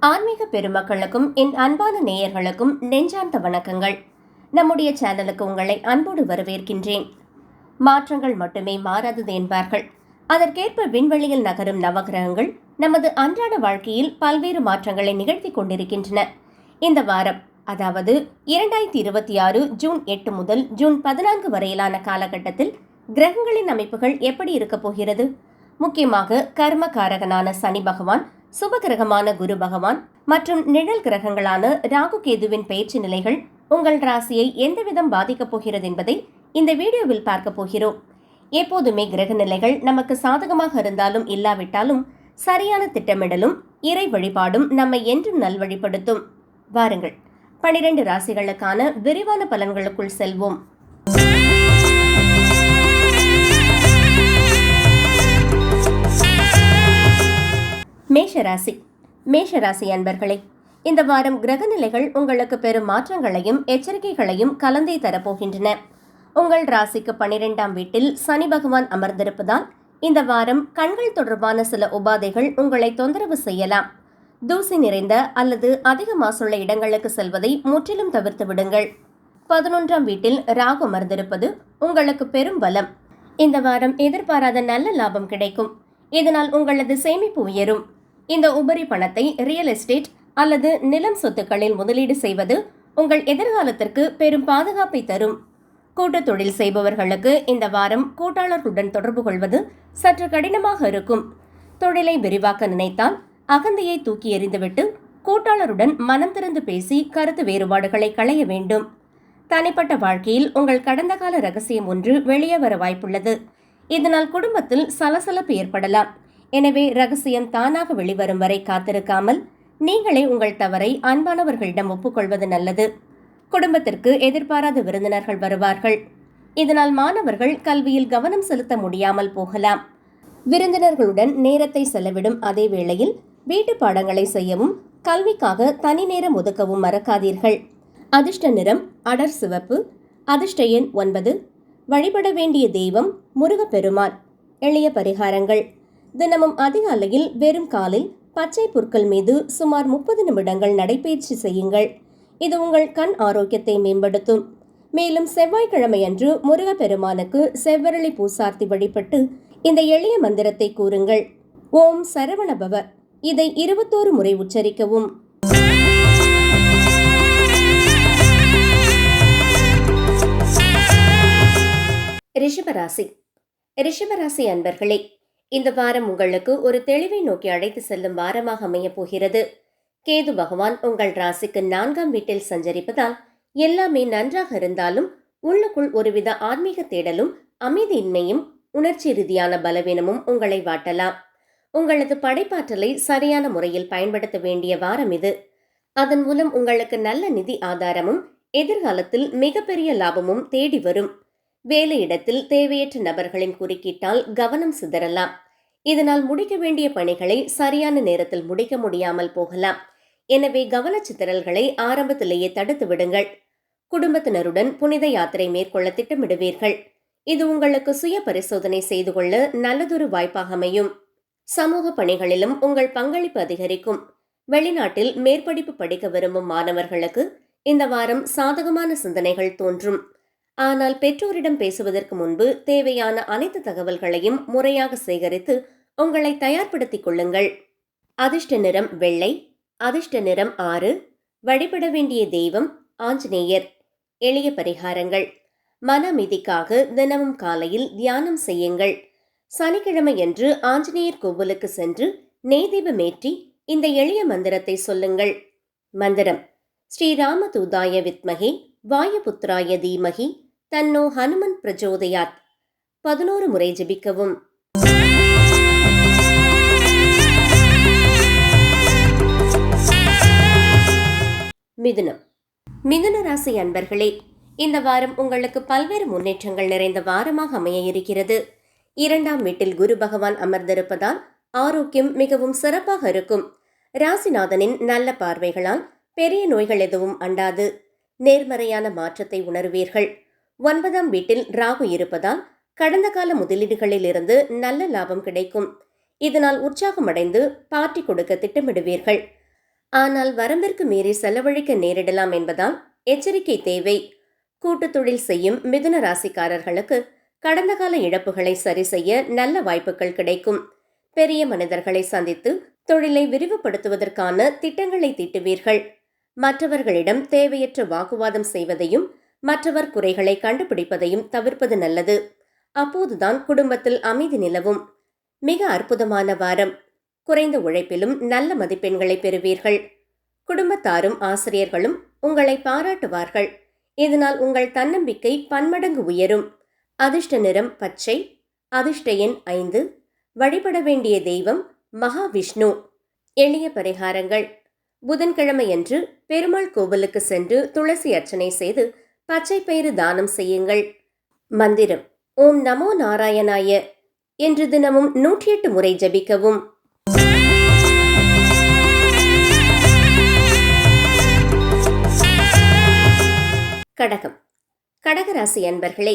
ஆன்மீக பெருமக்களுக்கும் என் அன்பான நேயர்களுக்கும் நெஞ்சார்ந்த வணக்கங்கள். நம்முடைய சேனலுக்கு உங்களை அன்போடு வரவேற்கின்றேன். மாற்றங்கள் மட்டுமே மாறாதது என்பார்கள். அதற்கேற்ப விண்வெளியில் நகரும் நவகிரகங்கள் நமது அன்றாட வாழ்க்கையில் பல்வேறு மாற்றங்களை நிகழ்த்தி கொண்டிருக்கின்றன. இந்த வாரம், அதாவது 2026 ஜூன் 8 முதல் ஜூன் 14 வரையிலான காலகட்டத்தில் கிரகங்களின் அமைப்புகள் எப்படி இருக்கப் போகிறது? முக்கியமாக கர்மகாரகனான சனி பகவான், சுபகிரகமான குரு பகவான் மற்றும் நிழல் கிரகங்களான ராகு கேதுவின் பயிற்சி நிலைகள் உங்கள் ராசியை எந்தவிதம் பாதிக்கப் போகிறது என்பதை இந்த வீடியோவில் பார்க்க போகிறோம். எப்போதுமே கிரக நிலைகள் நமக்கு சாதகமாக இருந்தாலும் இல்லாவிட்டாலும் சரியான திட்டமிடலும் இறை வழிபாடும் நம்மை என்றும் நல்வழிப்படுத்தும். வாருங்கள், 12 ராசிகளுக்கான விரிவான பலன்களுக்குள் செல்வோம். மேஷராசி. மேஷராசி அன்பர்களே, இந்த வாரம் கிரகநிலைகள் உங்களுக்கு பெரும் மாற்றங்களையும் எச்சரிக்கைகளையும் கலந்தே தரப்போகின்றன. உங்கள் ராசிக்கு 12ஆம் வீட்டில் சனி பகவான் அமர்ந்திருப்பதால் இந்த வாரம் கண்கள் தொடர்பான சில உபாதைகள் உங்களை தொந்தரவு செய்யலாம். தூசி நிறைந்த அல்லது அதிக மாசுள்ள இடங்களுக்கு செல்வதை முற்றிலும் தவிர்த்து விடுங்கள். 11ஆம் வீட்டில் ராகு அமர்ந்திருப்பது உங்களுக்கு பெரும் பலம். இந்த வாரம் எதிர்பாராத நல்ல லாபம் கிடைக்கும். இதனால் உங்களது சேமிப்பு உயரும். இந்த உபரி பணத்தை ரியல் எஸ்டேட் அல்லது நிலம் சொத்துக்களில் முதலீடு செய்வது உங்கள் எதிர்காலத்திற்கு பெரும் பாதுகாப்பை தரும். கூட்டு தொழில் செய்பவர்களுக்கு இந்த வாரம் கூட்டாளர்களுடன் தொடர்பு கொள்வது சற்று கடினமாக இருக்கும். தொழிலை விரிவாக்க நினைத்தால் அகந்தையை தூக்கி எறிந்துவிட்டு கூட்டாளருடன் மனம் திறந்து பேசி கருத்து வேறுபாடுகளை களைய வேண்டும். தனிப்பட்ட வாழ்க்கையில் உங்கள் கடந்த கால ரகசியம் ஒன்று வெளியே வர வாய்ப்புள்ளது. இதனால் குடும்பத்தில் சலசலப்பு ஏற்படலாம். எனவே ரகசியம் தானாக வெளிவரும் வரை காத்திருக்காமல் நீங்களே உங்கள் தவறை அன்பானவர்களிடம் ஒப்புக்கொள்வது நல்லது. குடும்பத்திற்கு எதிர்பாராத விருந்தினர்கள் வருவார்கள். இதனால் மாணவர்கள் கல்வியில் கவனம் செலுத்த முடியாமல் போகலாம். விருந்தினர்களுடன் நேரத்தை செலவிடும் அதே வேளையில் வீட்டு பாடங்களை செய்யவும் கல்விக்காக தனி நேரம் ஒதுக்கவும் மறக்காதீர்கள். அதிர்ஷ்ட நிறம் அடர் சிவப்பு. அதிர்ஷ்ட எண் 9. வழிபட வேண்டிய தெய்வம் முருகப்பெருமான். எளிய பரிகாரங்கள்: தினமும் அதிகாலையில் வெறும் காலில் பச்சை புற்கள் மீது சுமார் 30 நிமிடங்கள் நடைபயிற்சி செய்யுங்கள். இது உங்கள் கண் ஆரோக்கியத்தை மேம்படுத்தும். மேலும் செவ்வாய்க்கிழமை அன்று முருகப்பெருமானுக்கு செவ்வரளி பூசார்த்தி வழிபட்டு இந்த எளிய மந்திரத்தை கூறுங்கள்: ஓம் சரவணபவ. இதை 21 முறை உச்சரிக்கவும். ரிஷபராசி. ரிஷபராசி அன்பர்களே, இந்த வாரம் உங்களுக்கு ஒரு தெளிவை நோக்கி அழைத்து செல்லும் வாரமாக அமைய போகிறது. கேது பகவான் உங்கள் ராசிக்கு 4ஆம் வீட்டில் சஞ்சரிப்பதால் எல்லாமே நன்றாக இருந்தாலும் உள்ளுக்குள் ஒருவித ஆன்மீக தேடலும் அமைதியின்மையும் உணர்ச்சி ரீதியான பலவீனமும் உங்களை வாட்டலாம். உங்களது படைப்பாற்றலை சரியான முறையில் பயன்படுத்த வேண்டிய வாரம் இது. அதன் மூலம் உங்களுக்கு நல்ல நிதி ஆதாரமும் எதிர்காலத்தில் மிகப்பெரிய லாபமும் தேடி வரும். வேலையிடத்தில் தேவையற்ற நபர்களின் குறுக்கீட்டால் கவனம் சிதறலாம். இதனால் முடிக்க வேண்டிய பணிகளை சரியான நேரத்தில் முடிக்க முடியாமல் போகலாம். எனவே கவனச்சிதறல்களை ஆரம்பத்திலேயே தடுத்து விடுங்கள். குடும்பத்தினருடன் புனித யாத்திரை மேற்கொள்ள திட்டமிடுவீர்கள். இது உங்களுக்கு சுய பரிசோதனை செய்து கொள்ள நல்லதொரு வாய்ப்பாக அமையும். சமூக பணிகளிலும் உங்கள் பங்களிப்பு அதிகரிக்கும். வெளிநாட்டில் மேற்படிப்பு படிக்க விரும்பும் மாணவர்களுக்கு இந்த வாரம் சாதகமான சிந்தனைகள் தோன்றும். ஆனால் பெற்றோரிடம் பேசுவதற்கு முன்பு தேவையான அனைத்து தகவல்களையும் முறையாக சேகரித்து உங்களை தயார்படுத்திக் கொள்ளுங்கள். அதிர்ஷ்ட நிறம் வெள்ளை. அதிர்ஷ்ட நிறம் 6. வழிபட வேண்டிய தெய்வம் ஆஞ்சநேயர். எளிய பரிகாரங்கள்: மன அமைதிக்காக தினமும் காலையில் தியானம் செய்யுங்கள். சனிக்கிழமையன்று ஆஞ்சநேயர் கோவிலுக்கு சென்று நெய் தீபமேற்றி இந்த எளிய மந்திரத்தை சொல்லுங்கள். மந்திரம்: ஸ்ரீராமதூதாய வித்மகே வாயுபுத்ராய தீமகி தன்னோ ஹனுமன் பிரஜோதயாத். 11 முறை ஜெபிக்கவும். மிதுனம். மிதுன ராசி அன்பர்களே, இந்த வாரம் உங்களுக்கு பல்வேறு முன்னேற்றங்கள் நிறைந்த வாரமாக அமைய இருக்கிறது. 2ஆம் வீட்டில் குரு பகவான் அமர்ந்திருப்பதால் ஆரோக்கியம் மிகவும் சிறப்பாக இருக்கும். ராசிநாதனின் நல்ல பார்வைகளால் பெரிய நோய்கள் எதுவும் அண்டாது. நேர்மறையான மாற்றத்தை உணர்வீர்கள். 9ஆம் வீட்டில் ராகு இருப்பதால் கடந்த கால முதலீடுகளில் இருந்து நல்ல லாபம் கிடைக்கும். இதனால் உற்சாகமடைந்து பார்ட்டி கொடுக்க திட்டமிடுவீர்கள். ஆனால் வரம்பிற்கு மீறி செலவழிக்க நேரிடலாம் என்பதால் எச்சரிக்கை தேவை. கூட்டுத் தொழில் செய்யும் மிதுன ராசிக்காரர்களுக்கு கடந்த கால இழப்புகளை சரி செய்ய நல்ல வாய்ப்புகள் கிடைக்கும். பெரிய மனிதர்களை சந்தித்து தொழிலை விரிவுபடுத்துவதற்கான திட்டங்களை தீட்டுவீர்கள். மற்றவர்களிடம் தேவையற்ற வாக்குவாதம் செய்வதையும் மற்றவர் குறைகளை கண்டுபிடிப்பதையும் தவிர்ப்பது நல்லது. அப்போதுதான் குடும்பத்தில் அமைதி நிலவும். மிக அற்புதமான வாரம். குறைந்த உழைப்பிலும் நல்ல மதிப்பெண்களை பெறுவீர்கள். குடும்பத்தாரும் ஆசிரியர்களும் உங்களை பாராட்டுவார்கள். இதனால் உங்கள் தன்னம்பிக்கை பன்மடங்கு உயரும். அதிர்ஷ்ட நிறம் பச்சை. அதிர்ஷ்ட எண் 5. வழிபட வேண்டிய தெய்வம் மகாவிஷ்ணு. எளிய பரிகாரங்கள். புதன்கிழமையன்று பெருமாள் கோவிலுக்கு சென்று துளசி அர்ச்சனை செய்து பச்சை பயிறு தானம் செய்யுங்கள். மந்திரம் ஓம் நமோ நாராயணாய என்று தினமும் 108 முறை ஜபிக்கவும். கடகம். கடகராசி அன்பர்களே,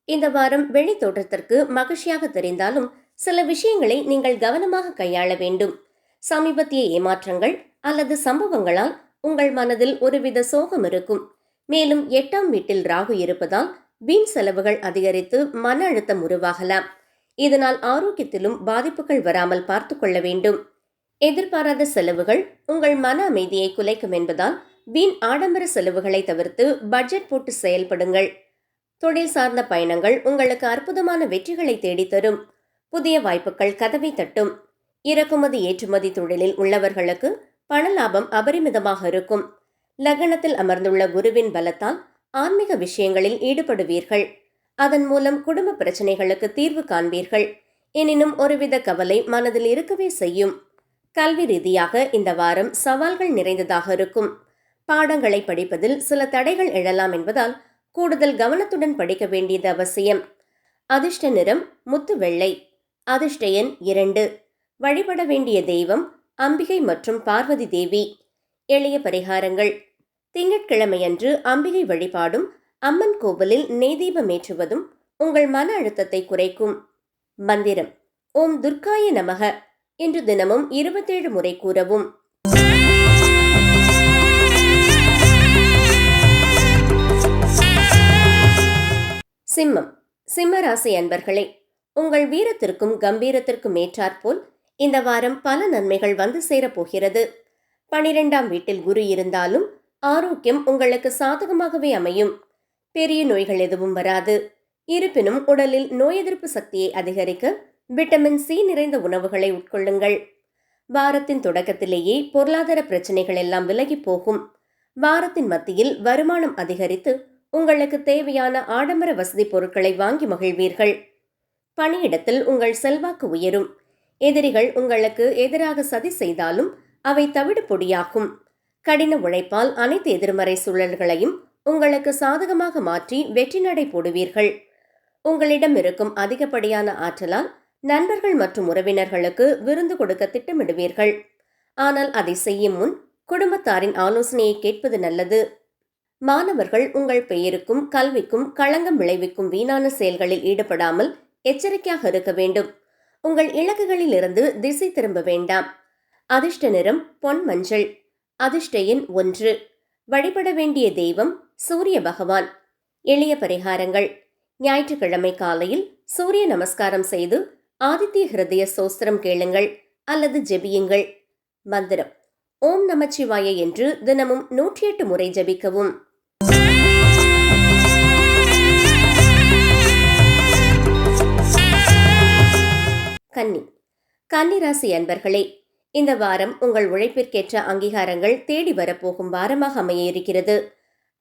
இந்த வாரம் வெளி தோற்றத்திற்கு மகிழ்ச்சியாக தெரிந்தாலும் சில விஷயங்களை நீங்கள் கவனமாக கையாள வேண்டும். சமீபத்திய ஏமாற்றங்கள் அல்லது சம்பவங்களால் உங்கள் மனதில் ஒருவித சோகம் இருக்கும். மேலும் 8ஆம் வீட்டில் ராகு இருப்பதால் வீண் செலவுகள் அதிகரித்து மன அழுத்தம் உருவாகலாம். இதனால் ஆரோக்கியத்திலும் பாதிப்புகள் வராமல் பார்த்து கொள்ள வேண்டும். எதிர்பாராத செலவுகள் உங்கள் மன அமைதியை குலைக்கும் என்பதால் வீண் ஆடம்பர செலவுகளை தவிர்த்து பட்ஜெட் போட்டு செயல்படுங்கள். தொழில் சார்ந்த பயணங்கள் உங்களுக்கு அற்புதமான வெற்றிகளை தேடித்தரும். புதிய வாய்ப்புகள் கதவை தட்டும். இறக்குமதி ஏற்றுமதி தொழிலில் உள்ளவர்களுக்கு பண லாபம் அபரிமிதமாக இருக்கும். லக்னத்தில் அமர்ந்துள்ள குருவின் பலத்தால் ஆன்மீக விஷயங்களில் ஈடுபடுவீர்கள். அதன் மூலம் குடும்ப பிரச்சனைகளுக்கு தீர்வு காண்பீர்கள். எனினும் ஒருவித கவலை மனதில் இருக்கவே செய்யும். கல்வி ரீதியாக இந்த வாரம் சவால்கள் நிறைந்ததாக இருக்கும். பாடங்களை படிப்பதில் சில தடைகள் எழலாம் என்பதால் கூடுதல் கவனத்துடன் படிக்க வேண்டியது அவசியம். அதிர்ஷ்ட நிறம் முத்து வெள்ளை. அதிர்ஷ்ட எண் 2. வழிபட வேண்டிய தெய்வம் அம்பிகை மற்றும் பார்வதி தேவி. எளிய பரிகாரங்கள். திங்கட்கிழமையன்று அம்பிகை வழிபாடும் அம்மன் கோவிலில் நெய்தீபமேற்றுவதும் உங்கள் மன அழுத்தத்தை குறைக்கும். மந்திரம் ஓம் துர்காய நமக என்று தினமும் 27 முறை கூறவும். சிம்மம். சிம்ம ராசி அன்பர்களே, உங்கள் வீரத்திற்கும் கம்பீரத்திற்கும் ஏற்றாற்போல் இந்த வாரம் பல நன்மைகள் வந்து சேரப்போகிறது. 12ஆம் வீட்டில் குரு இருந்தாலும் ஆரோக்கியம் உங்களுக்கு சாதகமாகவே அமையும். பெரிய நோய்கள் எதுவும் வராது. இருப்பினும் உடலில் நோய் எதிர்ப்பு சக்தியை அதிகரிக்க விட்டமின் சி நிறைந்த உணவுகளை உட்கொள்ளுங்கள். வாரத்தின் தொடக்கத்திலேயே பொருளாதார பிரச்சனைகள் எல்லாம் விலகி போகும். வாரத்தின் மத்தியில் வருமானம் அதிகரித்து உங்களுக்கு தேவையான ஆடம்பர வசதி பொருட்களை வாங்கி மகிழ்வீர்கள். பணியிடத்தில் உங்கள் செல்வாக்கு உயரும். எதிரிகள் உங்களுக்கு எதிராக சதி செய்தாலும் அவை தவிடு பொடியாகும். கடின உழைப்பால் அனைத்து எதிர்மறை சூழல்களையும் உங்களுக்கு சாதகமாக மாற்றி வெற்றி நடை போடுவீர்கள். உங்களிடம் இருக்கும் அதிகப்படியான ஆற்றலால் நண்பர்கள் மற்றும் உறவினர்களுக்கு விருந்து கொடுக்க திட்டமிடுவீர்கள். ஆனால் அதை செய்யும் முன் குடும்பத்தாரின் ஆலோசனையை கேட்பது நல்லது. மாணவர்கள் உங்கள் பெயருக்கும் கல்விக்கும் களங்கம் விளைவிக்கும் வீணான செயல்களில் ஈடுபடாமல் எச்சரிக்கையாக இருக்க வேண்டும். உங்கள் இலக்குகளில் இருந்து திசை திரும்ப வேண்டாம். அதிர்ஷ்ட நிறம் பொன் மஞ்சள். அதிர்ஷ்ட எண் 1. வழிபட வேண்டிய தெய்வம் சூரிய பகவான். எளிய பரிகாரங்கள். ஞாயிற்றுக்கிழமை காலையில் சூரிய நமஸ்காரம் செய்து ஆதித்ய ஹிருதய சோஸ்திரம் கேளுங்கள் அல்லது ஜெபியுங்கள். மந்திரம் ஓம் நமச்சிவாய என்று தினமும் 108 முறை ஜபிக்கவும். கன்னி. கன்னிராசி அன்பர்களே, இந்த வாரம் உங்கள் உழைப்பிற்கேற்ற அங்கீகாரங்கள் தேடி வரப்போகும் வாரமாக அமைய இருக்கிறது.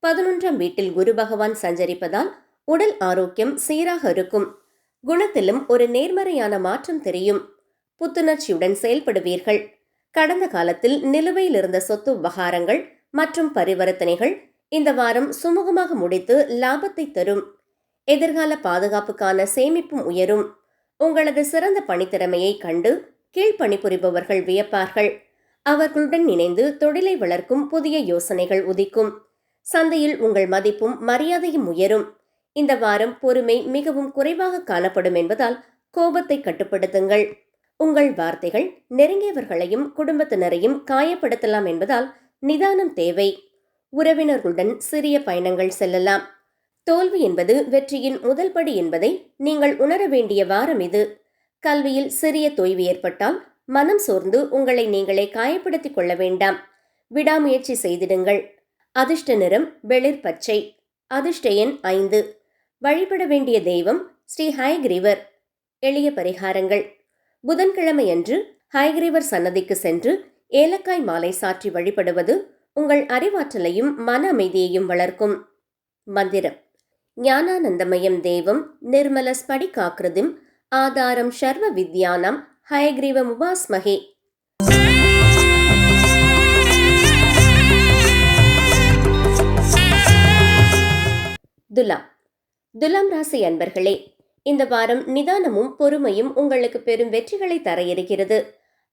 11ஆம் வீட்டில் குரு பகவான் சஞ்சரிப்பதால் உடல் ஆரோக்கியம் சீராக இருக்கும். குணத்திலும் ஒரு நேர்மறையான மாற்றம் தெரியும். புத்துணர்ச்சியுடன் செயல்படுவீர்கள். கடந்த காலத்தில் நிலுவையில் இருந்த சொத்து விவகாரங்கள் மற்றும் பரிவர்த்தனைகள் இந்த வாரம் சுமூகமாக முடித்து லாபத்தை தரும். எதிர்கால பாதுகாப்புக்கான சேமிப்பும் உயரும். உங்களது சிறந்த பணித்திறமையை கண்டு கீழ்ப்பணிபுரிபவர்கள் வியப்பார்கள். அவர்களுடன் இணைந்து தொழிலை வளர்க்கும் புதிய யோசனைகள் உதிக்கும். சந்தையில் உங்கள் மதிப்பும் மரியாதையும் உயரும். இந்த வாரம் பொறுமை மிகவும் குறைவாக காணப்படும் என்பதால் கோபத்தை கட்டுப்படுத்துங்கள். உங்கள் வார்த்தைகள் நெருங்கியவர்களையும் குடும்பத்தினரையும் காயப்படுத்தலாம் என்பதால் நிதானம் தேவை. உறவினர்களுடன் சிறிய பயணங்கள் செல்லலாம். தோல்வி என்பது வெற்றியின் முதல் படி என்பதை நீங்கள் உணர வேண்டிய வாரம் இது. கல்வியில் சிறிய தொய்வு ஏற்பட்டால் மனம் சோர்ந்து உங்களை நீங்களே காயப்படுத்திக் கொள்ள வேண்டாம். விடாமுயற்சி செய்திடுங்கள். அதிர்ஷ்ட நிறம் வெளிர் பச்சை. அதிர்ஷ்ட எண் 5. வழிபட வேண்டிய தெய்வம் ஸ்ரீ ஹயக்ரீவர். எளிய பரிகாரங்கள்: புதன்கிழமையன்று ஹயக்ரீவர் சன்னதிக்கு சென்று ஏலக்காய் மாலை சாற்றி வழிபடுவது உங்கள் அறிவாற்றலையும் மன அமைதியையும் வளர்க்கும். மந்திரம்: ஞானானந்தமயம் தேவம் நிர்மல ஸ்படிகாக்கிருதிம் ஆதாரம் சர்வ வித்யானாம் ஹயக்ரீவம் உபாஸ்மஹே. துலாம் ராசி அன்பர்களே, இந்த வாரம் நிதானமும் பொறுமையும் உங்களுக்கு பெரும் வெற்றிகளை தர இருக்கிறது.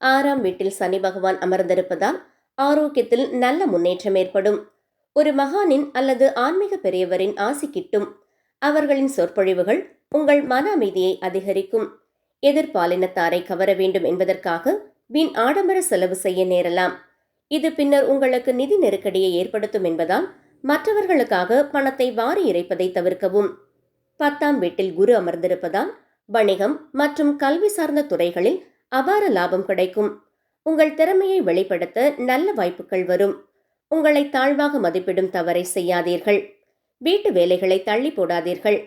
6ஆம் வீட்டில் சனி பகவான் அமர்ந்திருப்பதால் ஆரோக்கியத்தில் நல்ல முன்னேற்றம் ஏற்படும். ஒரு மகானின் அல்லது ஆன்மீக பெரியவரின் ஆசி கிட்டும். அவர்களின் சொற்பொழிவுகள் உங்கள் மன அமைதியை அதிகரிக்கும். எதிர்பாலினத்தாரை கவர வேண்டும் என்பதற்காக வீண் ஆடம்பர செலவு செய்ய நேரலாம். இது பின்னர் உங்களுக்கு நிதி நெருக்கடியை ஏற்படுத்தும் என்பதால் மற்றவர்களுக்காக பணத்தை வாரி இறைப்பதை தவிர்க்கவும். 10ஆம் வீட்டில் குரு அமர்ந்திருப்பதால் வணிகம் மற்றும் கல்வி சார்ந்த துறைகளில் அபார லாபம் கிடைக்கும். உங்கள் திறமையை வெளிப்படுத்த நல்ல வாய்ப்புகள் வரும். உங்களை தாழ்வாக மதிப்பிடும் தவறை செய்யாதீர்கள். வீட்டு வேலைகளை தள்ளி போடாதீர்கள்.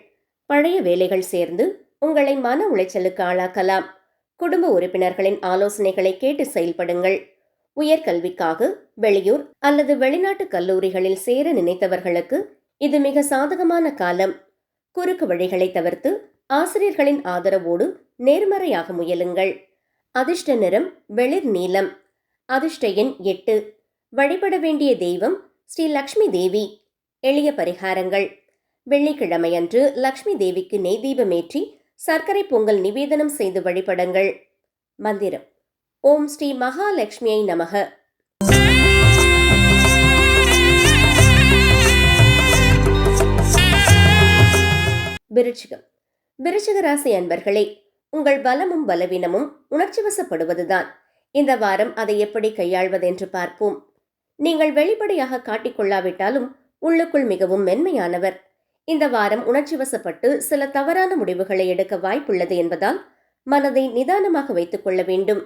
பழைய வேலைகள் சேர்ந்து உங்களை மன உளைச்சலுக்கு ஆளாக்கலாம். குடும்ப உறுப்பினர்களின் ஆலோசனைகளை கேட்டு செயல்படுங்கள். உயர்கல்விக்காக வெளியூர் அல்லது வெளிநாட்டு கல்லூரிகளில் சேர நினைத்தவர்களுக்கு இது மிக சாதகமான காலம். குறுக்கு வழிகளை தவிர்த்து ஆசிரியர்களின் ஆதரவோடு நேர்மறையாக முயலுங்கள். அதிர்ஷ்ட நிறம் வெளிர் நீலம். அதிர்ஷ்ட எண் 8. வழிபட வேண்டிய தெய்வம் ஸ்ரீ லக்ஷ்மி தேவி. எளிய பரிகாரங்கள்: வெள்ளிக்கிழமையன்று லக்ஷ்மி தேவிக்கு நெய் தீபமேற்றி சர்க்கரை பொங்கல் நிவேதனம் செய்து வழிபடுங்கள். மந்திரம்: ஓம் ஸ்ரீ மகாலட்சுமியை நமக. விருச்சிக ராசி அன்பர்களே, உங்கள் பலமும் பலவீனமும் உணர்ச்சி வசப்படுவதுதான். இந்த வாரம் அதை எப்படி கையாள்வதென்று பார்ப்போம். நீங்கள் வெளிப்படையாக காட்டிக்கொள்ளாவிட்டாலும் உள்ளுக்குள் மிகவும் மென்மையானவர். இந்த வாரம் உணர்ச்சி வசப்பட்டு சில தவறான முடிவுகளை எடுக்க வாய்ப்புள்ளது என்பதால் மனதை நிதானமாக வைத்துக் கொள்ள வேண்டும்.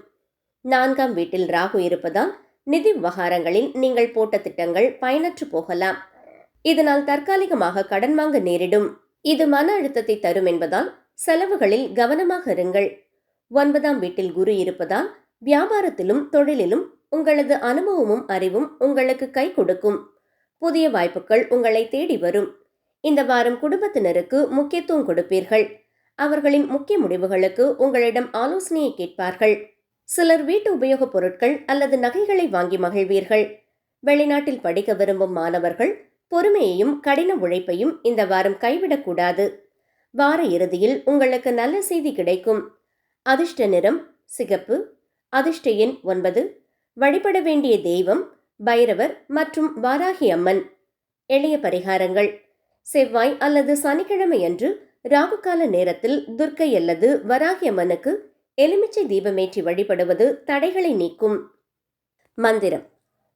4ஆம் வீட்டில் ராகு இருப்பதால் நிதி விவகாரங்களில் நீங்கள் போட்ட திட்டங்கள் பயனற்று போகலாம். இதனால் தற்காலிகமாக கடன் வாங்க நேரிடும். இது மன அழுத்தத்தை தரும் என்பதால் செலவுகளில் கவனமாக இருங்கள். 9ஆம் வீட்டில் குரு இருப்பதால் வியாபாரத்திலும் தொழிலிலும் உங்களது அனுபவமும் அறிவும் உங்களுக்கு கை கொடுக்கும். புதிய வாய்ப்புகள் உங்களை தேடி வரும். இந்த வாரம் குடும்பத்தினருக்கு முக்கியத்துவம் கொடுப்பீர்கள். அவர்களின் முக்கிய முடிவுகளுக்கு உங்களிடம் ஆலோசனையை கேட்பார்கள். சிலர் வீட்டு உபயோகப் பொருட்கள் அல்லது நகைகளை வாங்கி மகிழ்வீர்கள். வெளிநாட்டில் படிக்க விரும்பும் மாணவர்கள் பொறுமையையும் கடின உழைப்பையும் இந்த வாரம் கைவிடக்கூடாது. வார இறுதியில் உங்களுக்கு நல்ல செய்தி கிடைக்கும். அதிர்ஷ்ட நிறம் சிகப்பு. அதிர்ஷ்ட எண் 9. வழிபட வேண்டிய தெய்வம் பைரவர் மற்றும் வாராகி அம்மன். எளிய பரிகாரங்கள்: செவ்வாய் அல்லது சனிக்கிழமையன்று ராகுகால நேரத்தில் துர்க்கை அல்லது வராகி அம்மனுக்கு எலுமிச்சை தீபமேற்றி வழிபடுவது தடைகளை நீக்கும். மந்திரம்: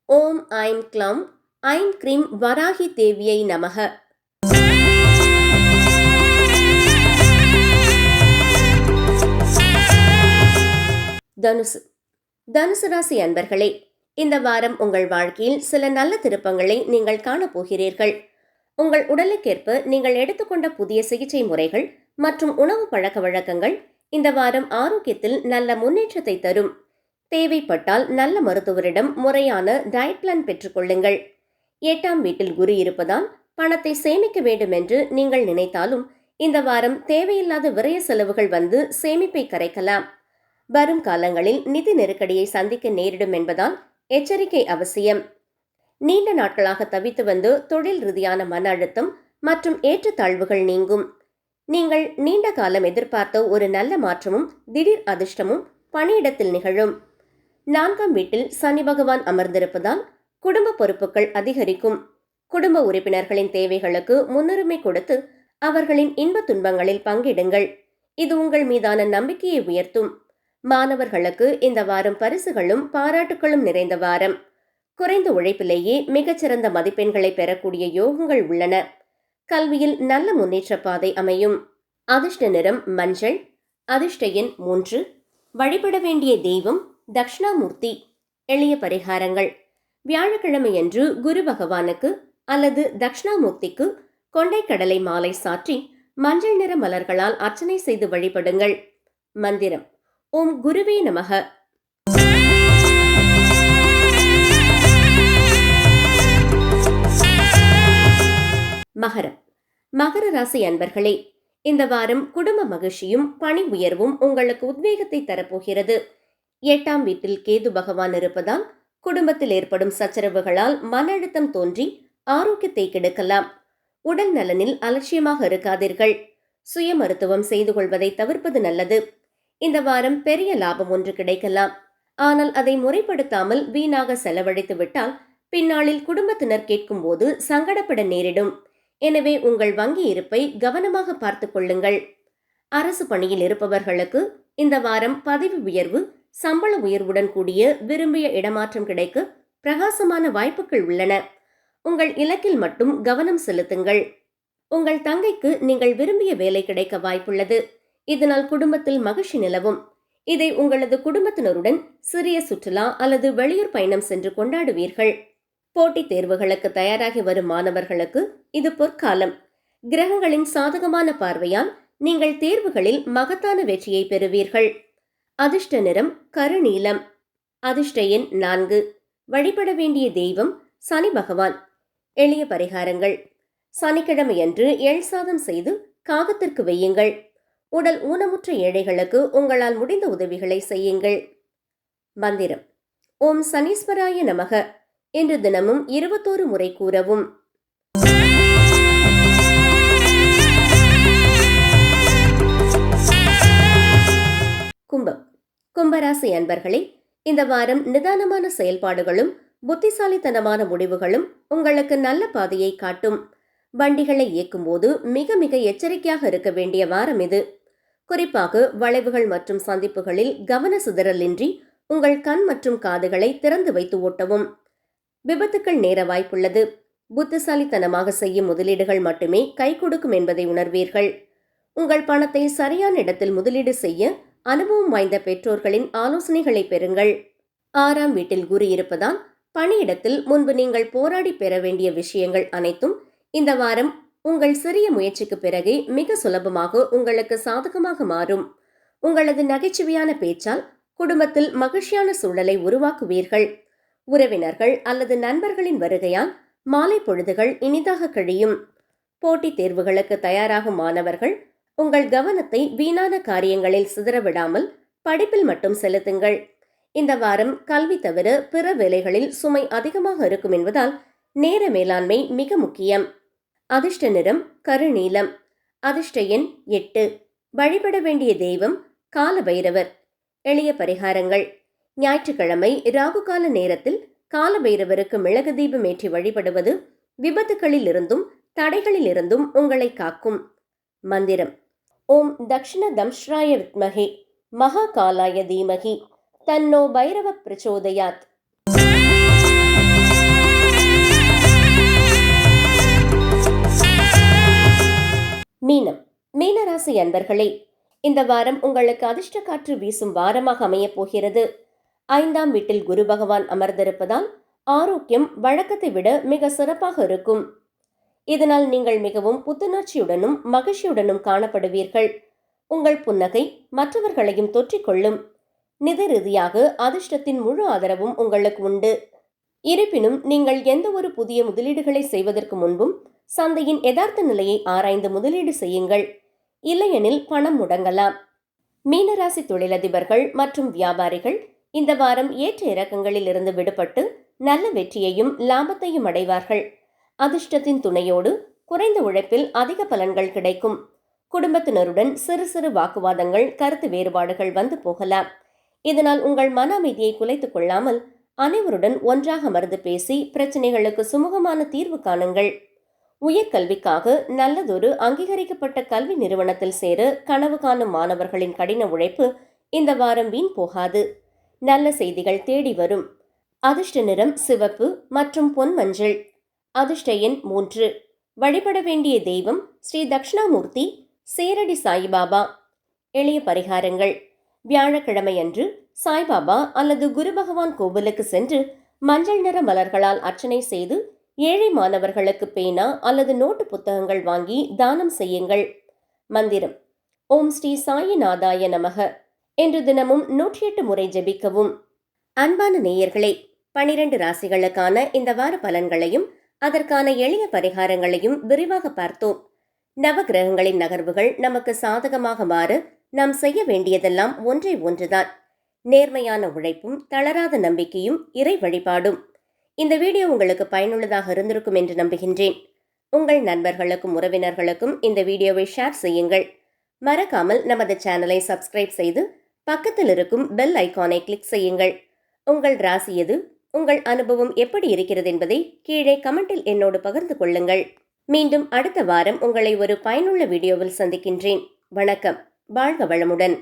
ஓம் ஐம் க்ளம் ஐம் க்ரீம் வராகி தேவியை நமக. தனுசு ராசி அன்பர்களே, இந்த வாரம் உங்கள் வாழ்க்கையில் சில நல்ல திருப்பங்களை நீங்கள் காணப்போகிறீர்கள். உங்கள் உடலுக்கேற்ப நீங்கள் எடுத்துக்கொண்ட புதிய சிகிச்சை முறைகள் மற்றும் உணவு பழக்க வழக்கங்கள் இந்த வாரம் ஆரோக்கியத்தில் நல்ல முன்னேற்றத்தை தரும். தேவைப்பட்டால் நல்ல மருத்துவரிடம் முறையான டயட் பிளான் பெற்றுக்கொள்ளுங்கள். 8ஆம் வீட்டில் குரு இருப்பதால் பணத்தை சேமிக்க வேண்டும் என்று நீங்கள் நினைத்தாலும் இந்த வாரம் தேவையில்லாத விரய செலவுகள் வந்து சேமிப்பை கரைக்கலாம். வரும் காலங்களில் நிதி நெருக்கடியை சந்திக்க நேரிடும் என்பதால் எச்சரிக்கை அவசியம். நீண்ட நாட்களாக தவித்து வந்து தொழில் ரீதியான மன அழுத்தம் மற்றும் ஏற்றத்தாழ்வுகள் நீங்கும். நீங்கள் நீண்ட காலம் எதிர்பார்த்த ஒரு நல்ல மாற்றமும் திடீர் அதிர்ஷ்டமும் பணியிடத்தில் நிகழும். 4ஆம் வீட்டில் சனி பகவான் அமர்ந்திருப்பதால் குடும்ப பொறுப்புகள் அதிகரிக்கும். குடும்ப உறுப்பினர்களின் தேவைகளுக்கு முன்னுரிமை கொடுத்து அவர்களின் இன்ப துன்பங்களில் பங்கிடுங்கள். இது உங்கள் மீதான நம்பிக்கையை உயர்த்தும். மாணவர்களுக்கு இந்த வாரம் பரிசுகளும் பாராட்டுகளும் நிறைந்த வாரம். குறைந்த உழைப்பிலேயே மிகச்சிறந்த மதிப்பெண்களை பெறக்கூடிய யோகங்கள் உள்ளன. கல்வியில் நல்ல முன்னேற்ற பாதை அமையும். அதிர்ஷ்ட நிறம் மஞ்சள். அதிர்ஷ்ட எண் 3. வழிபட வேண்டிய தெய்வம் தக்ஷணாமூர்த்தி. எளிய பரிகாரங்கள்: வியாழக்கிழமையன்று குரு பகவானுக்கு அல்லது தக்ஷணாமூர்த்திக்கு கொண்டைக்கடலை மாலை சாற்றி மஞ்சள் நிற மலர்களால் அர்ச்சனை செய்து வழிபடுங்கள். மந்திரம்: ஓம் குருவே நமக. மகரம். மகர ராசி அன்பர்களே, இந்த வாரம் குடும்ப மகிழ்ச்சியும் பணி உயர்வும் உங்களுக்கு உத்வேகத்தை தரப்போகிறது. 8ஆம் வீட்டில் கேது பகவான் இருப்பதால் குடும்பத்தில் ஏற்படும் சச்சரவுகளால் மன அழுத்தம் தோன்றி ஆரோக்கியத்தை கெடுக்கலாம். உடல் நலனில் அலட்சியமாக இருக்காதீர்கள். சுய மருத்துவம் செய்து கொள்வதை தவிர்ப்பது நல்லது. இந்த வாரம் பெரிய லாபம் ஒன்று கிடைக்கலாம். ஆனால் அதை முறைப்படுத்தாமல் வீணாக செலவழித்து விட்டால் பின்னாளில் குடும்பத்தினர் கேட்கும் போது சங்கடப்பட நேரிடும். எனவே உங்கள் வங்கி இருப்பை கவனமாக பார்த்துக் கொள்ளுங்கள். அரசு பணியில் இருப்பவர்களுக்கு இந்த வாரம் பதவி உயர்வு, சம்பள உயர்வுடன் கூடிய விரும்பிய இடமாற்றம் கிடைக்க பிரகாசமான வாய்ப்புகள் உள்ளன. உங்கள் இலக்கில் மட்டும் கவனம் செலுத்துங்கள். உங்கள் தங்கைக்கு நீங்கள் விரும்பிய வேலை கிடைக்க வாய்ப்புள்ளது. இதனால் குடும்பத்தில் மகிழ்ச்சி நிலவும். இதை உங்களது குடும்பத்தினருடன் சிறிய சுற்றுலா அல்லது வெளியூர் பயணம் சென்று கொண்டாடுவீர்கள். போட்டித் தேர்வுகளுக்கு தயாராகி வரும் மாணவர்களுக்கு இது பொற்காலம். கிரகங்களின் சாதகமான பார்வையால் நீங்கள் தேர்வுகளில் மகத்தான வெற்றியை பெறுவீர்கள். அதிர்ஷ்ட நிறம் கருநீலம். அதிர்ஷ்ட எண் 4. வழிபட வேண்டிய தெய்வம் சனி பகவான். எளிய பரிகாரங்கள்: சனிக்கிழமையன்று எள் சாதம் செய்து காகத்திற்கு வையுங்கள். உடல் ஊனமுற்ற ஏழைகளுக்கு உங்களால் முடிந்த உதவிகளை செய்யுங்கள். மந்திரம்: ஓம் சனீஸ்வராய நமக என்று தினமும் 21 முறை கூறவும். கும்பம். கும்பராசி அன்பர்களே, இந்த வாரம் நிதானமான செயல்பாடுகளும் புத்திசாலித்தனமான முடிவுகளும் உங்களுக்கு நல்ல பாதையை காட்டும். வண்டிகளை இயக்கும் போது மிக மிக எச்சரிக்கையாக இருக்க வேண்டிய வாரம் இது. குறிப்பாக வளைவுகள் மற்றும் சந்திப்புகளில் கவன சிதறலின்றி உங்கள் கண் மற்றும் காதுகளை திறந்து வைத்து ஓட்டவும். விபத்துக்கள் நேர வாய்ப்புள்ளது. புத்திசாலித்தனமாக செய்யும் முதலீடுகள் மட்டுமே கை கொடுக்கும் என்பதை உணர்வீர்கள். உங்கள் பணத்தை சரியான இடத்தில் முதலீடு செய்ய அனுபவம் வாய்ந்த பெற்றோர்களின் ஆலோசனைகளை பெறுங்கள். 6ஆம் வீட்டில் குரு இருப்பதால் பணியிடத்தில் முன்பு நீங்கள் போராடி பெற வேண்டிய விஷயங்கள் அனைத்தும் இந்த வாரம் உங்கள் சிறிய முயற்சிக்கு பிறகே மிக சுலபமாக உங்களுக்கு சாதகமாக மாறும். உங்களது நகைச்சுவையான பேச்சால் குடும்பத்தில் மகிழ்ச்சியான சூழலை உருவாக்குவீர்கள். உறவினர்கள் அல்லது நண்பர்களின் வருகையால் மாலை பொழுதுகள் இனிதாக கழியும். போட்டித் தேர்வுகளுக்கு தயாராகும் மாணவர்கள் உங்கள் கவனத்தை வீணான காரியங்களில் சிதறவிடாமல் படிப்பில் மட்டும் செலுத்துங்கள். இந்த வாரம் கல்வி தவிர பிற வேலைகளில் சுமை அதிகமாக இருக்கும் என்பதால் நேர மேலாண்மை மிக முக்கியம். அதிர்ஷ்ட நிறம் கருநீலம். அதிர்ஷ்ட எண் 8. வழிபட வேண்டிய தெய்வம் கால பைரவர். எளிய பரிகாரங்கள்: ஞாயிற்றுக்கிழமை ராகுகால நேரத்தில் கால பைரவருக்கு மிளகு தீபம் ஏற்றி வழிபடுவது விபத்துகளில் இருந்தும் தடைகளில் இருந்தும் உங்களை காக்கும். மந்திரம்: ஓம் தக்ஷண தம்ஷ்ராய வித்மஹே மகா காலாய தீமஹி தன்னோ பைரவ பிரச்சோதயாத். மீனம். மீனராசி அன்பர்களே, இந்த வாரம் உங்களுக்கு அதிர்ஷ்ட காற்று வீசும் வாரமாக அமையப் போகிறது. 5ஆம் வீட்டில் குரு பகவான் அமர்ந்திருப்பதால் ஆரோக்கியம் வழக்கத்தை விட மிக சிறப்பாக இருக்கும். இதனால் நீங்கள் மிகவும் புத்துணர்ச்சியுடனும் மகிழ்ச்சியுடனும் காணப்படுவீர்கள். உங்கள் புன்னகை மற்றவர்களையும் தொற்றிக்கொள்ளும். நிதி ரீதியாக அதிர்ஷ்டத்தின் முழு ஆதரவும் உங்களுக்கு உண்டு. இருப்பினும் நீங்கள் எந்த ஒரு புதிய முதலீடுகளை செய்வதற்கு முன்பும் சந்தையின் யதார்த்த நிலையை ஆராய்ந்து முதலீடு செய்யுங்கள். இல்லையெனில் பணம் முடங்கலாம். மீனராசி தொழிலதிபர்கள் மற்றும் வியாபாரிகள் இந்த வாரம் ஏற்ற இறக்கங்களில் இருந்து விடுபட்டு நல்ல வெற்றியையும் லாபத்தையும் அடைவார்கள். அதிர்ஷ்டத்தின் துணையோடு குறைந்த உழைப்பில் அதிக பலன்கள் கிடைக்கும். குடும்பத்தினருடன் சிறு சிறு வாக்குவாதங்கள், கருத்து வேறுபாடுகள் வந்து போகலாம். இதனால் உங்கள் மன அமைதியை குலைத்துக் கொள்ளாமல் அனைவருடன் ஒன்றாக அமர்ந்து பேசி பிரச்சனைகளுக்கு சுமூகமான தீர்வு காணுங்கள். உயர்கல்விக்காக நல்லதொரு அங்கீகரிக்கப்பட்ட கல்வி நிறுவனத்தில் சேர கனவு காணும் மாணவர்களின் கடின உழைப்பு இந்த வாரம் வீண் போகாது. நல்ல செய்திகள் தேடி வரும். அதிர்ஷ்ட நிறம் சிவப்பு மற்றும் பொன் மஞ்சள். அதிர்ஷ்ட எண் 3. வழிபட வேண்டிய தெய்வம் ஸ்ரீ தட்சிணாமூர்த்தி, சேரடி சாய்பாபா. எளிய பரிகாரங்கள்: வியாழக்கிழமை அன்று சாய்பாபா அல்லது குரு பகவான் கோவிலுக்கு சென்று மஞ்சள் நிற மலர்களால் அர்ச்சனை செய்து ஏழை மாணவர்களுக்கு பேனா அல்லது நோட்டு புத்தகங்கள் வாங்கி தானம் செய்யுங்கள். மந்திரம்: ஓம் ஸ்ரீ சாயிநாதாய நமக என்று தினமும் 108 முறை ஜெபிக்கவும். அன்பான நேயர்களே, 12 ராசிகளுக்கான இந்த வார பலன்களையும் அதற்கான எளிய பரிகாரங்களையும் விரிவாக பார்த்தோம். நவகிரகங்களின் நகர்வுகள் நமக்கு சாதகமாக மாற நாம் செய்ய வேண்டியதெல்லாம் ஒன்றே ஒன்றுதான்: நேர்மையான உழைப்பும் தளராத நம்பிக்கையும் இறை வழிபாடும். இந்த வீடியோ உங்களுக்கு பயனுள்ளதாக இருந்திருக்கும் என்று நம்புகின்றேன். உங்கள் நண்பர்களுக்கும் உறவினர்களுக்கும் இந்த வீடியோவை ஷேர் செய்யுங்கள். மறக்காமல் நமது சேனலை சப்ஸ்கிரைப் செய்து பக்கத்தில் இருக்கும் பெல் ஐகானை கிளிக் செய்யுங்கள். உங்கள் ராசி எது, உங்கள் அனுபவம் எப்படி இருக்கிறது என்பதை கீழே கமெண்டில் என்னோடு பகிர்ந்து கொள்ளுங்கள். மீண்டும் அடுத்த வாரம் உங்களை ஒரு பயனுள்ள வீடியோவில் சந்திக்கின்றேன். வணக்கம். வாழ்க வளமுடன்.